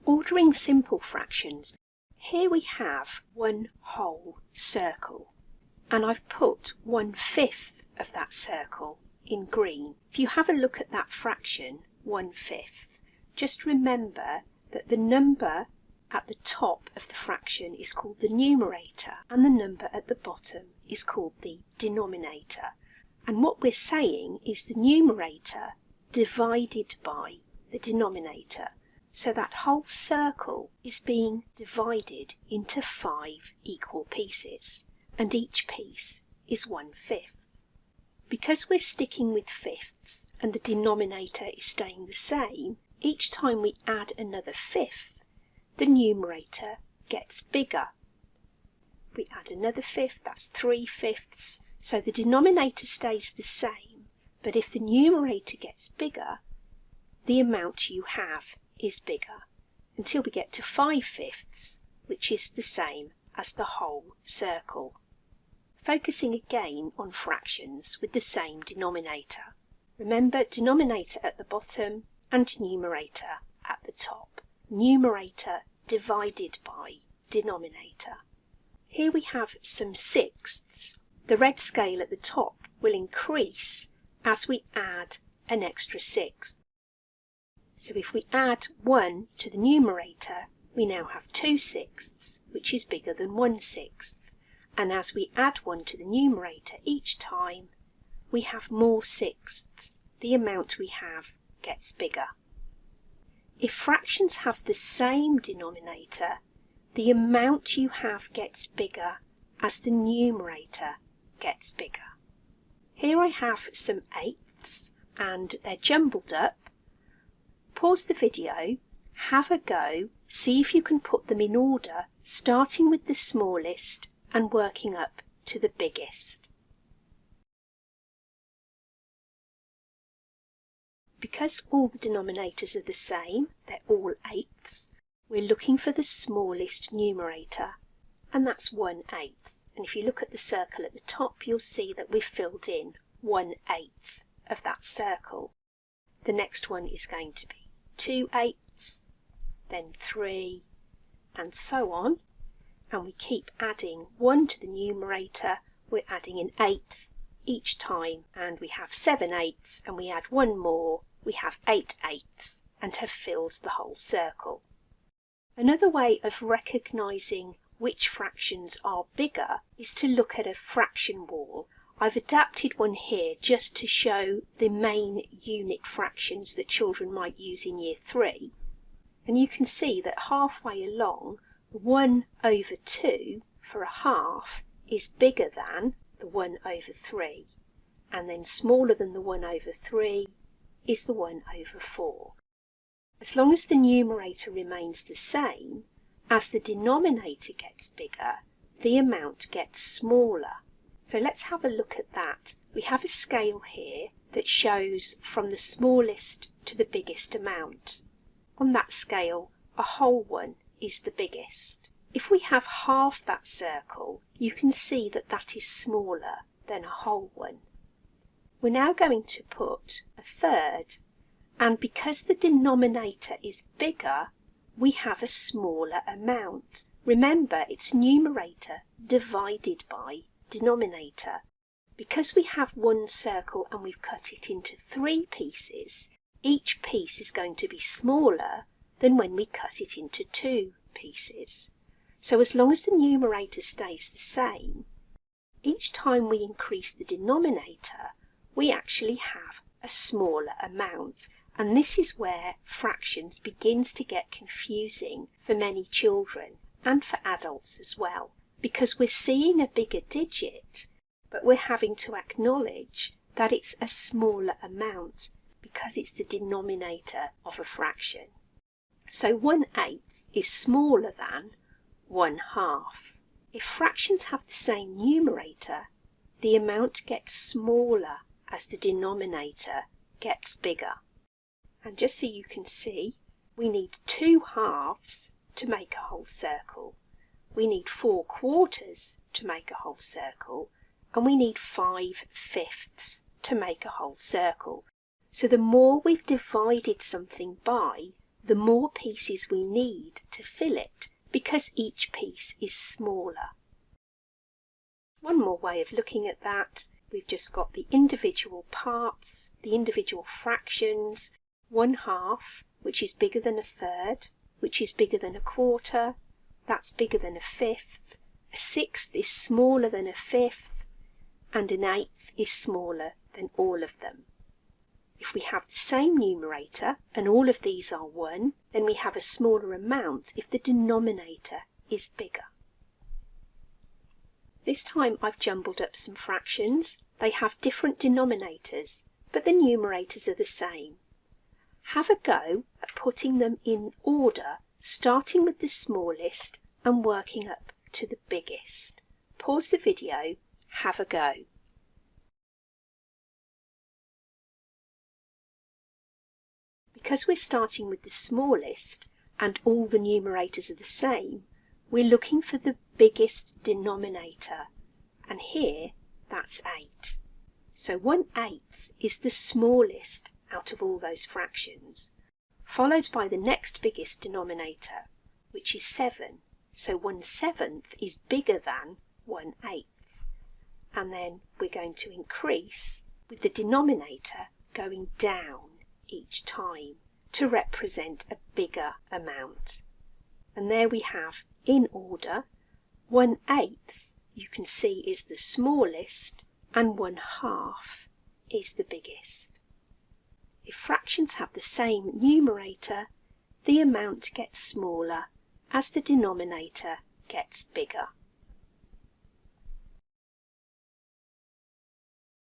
Ordering simple fractions. Here we have one whole circle, and I've put 1/5 of that circle in green. If you have a look at that fraction, 1/5, just remember that the number at the top of the fraction is called the numerator, and the number at the bottom is called the denominator. And what we're saying is the numerator divided by the denominator. So that whole circle is being divided into 5 equal pieces, and each piece is 1/5. Because we're sticking with fifths and the denominator is staying the same, each time we add another fifth, the numerator gets bigger. We add another fifth, that's 3/5, so the denominator stays the same, but if the numerator gets bigger, the amount you have is bigger, until we get to 5/5, which is the same as the whole circle. Focusing again on fractions with the same denominator. Remember, denominator at the bottom and numerator at the top. Numerator divided by denominator. Here we have some sixths. The red scale at the top will increase as we add an extra sixth. So if we add 1 to the numerator, we now have 2/6, which is bigger than 1/6. And as we add 1 to the numerator each time, we have more sixths. The amount we have gets bigger. If fractions have the same denominator, the amount you have gets bigger as the numerator gets bigger. Here I have some eighths, and they're jumbled up. Pause the video, have a go, see if you can put them in order, starting with the smallest and working up to the biggest. Because all the denominators are the same, they're all eighths, we're looking for the smallest numerator, and that's 1/8. And if you look at the circle at the top, you'll see that we've filled in 1/8 of that circle. The next one is going to be 2/8, then 3, and so on. And we keep adding 1 to the numerator, we're adding an eighth each time, and we have 7/8, and we add 1 more, we have 8/8, and have filled the whole circle. Another way of recognising which fractions are bigger is to look at a fraction wall. I've adapted one here just to show the main unit fractions that children might use in Year 3. And you can see that halfway along, 1/2 for a half is bigger than the 1/3, and then smaller than the 1/3 is the 1/4. As long as the numerator remains the same, as the denominator gets bigger, the amount gets smaller. So let's have a look at that. We have a scale here that shows from the smallest to the biggest amount. On that scale, a whole one is the biggest. If we have half that circle, you can see that that is smaller than a whole one. We're now going to put a third, and because the denominator is bigger, we have a smaller amount. Remember, it's numerator divided by denominator. Because we have one circle and we've cut it into 3 pieces, each piece is going to be smaller than when we cut it into 2 pieces. So as long as the numerator stays the same, each time we increase the denominator, we actually have a smaller amount. And this is where fractions begins to get confusing for many children and for adults as well, because we're seeing a bigger digit, but we're having to acknowledge that it's a smaller amount because it's the denominator of a fraction. So 1/8 is smaller than 1/2. If fractions have the same numerator, the amount gets smaller as the denominator gets bigger. And just so you can see, we need 2 halves to make a whole circle. We need 4 quarters to make a whole circle, and we need 5/5 to make a whole circle. So the more we've divided something by, the more pieces we need to fill it, because each piece is smaller. One more way of looking at that, we've just got the individual parts, the individual fractions, 1/2, which is bigger than 1/3, which is bigger than 1/4, that's bigger than 1/5, 1/6 is smaller than 1/5, and 1/8 is smaller than all of them. If we have the same numerator and all of these are 1, then we have a smaller amount if the denominator is bigger. This time I've jumbled up some fractions. They have different denominators, but the numerators are the same. Have a go at putting them in order, starting with the smallest and working up to the biggest. Pause the video, have a go. Because we're starting with the smallest and all the numerators are the same, we're looking for the biggest denominator, and here that's 8. So 1/8 is the smallest out of all those fractions, followed by the next biggest denominator, which is 7. So 1/7 is bigger than 1/8. And then we're going to increase with the denominator going down each time to represent a bigger amount. And there we have, in order, 1/8 you can see is the smallest and 1/2 is the biggest. If fractions have the same numerator, the amount gets smaller as the denominator gets bigger.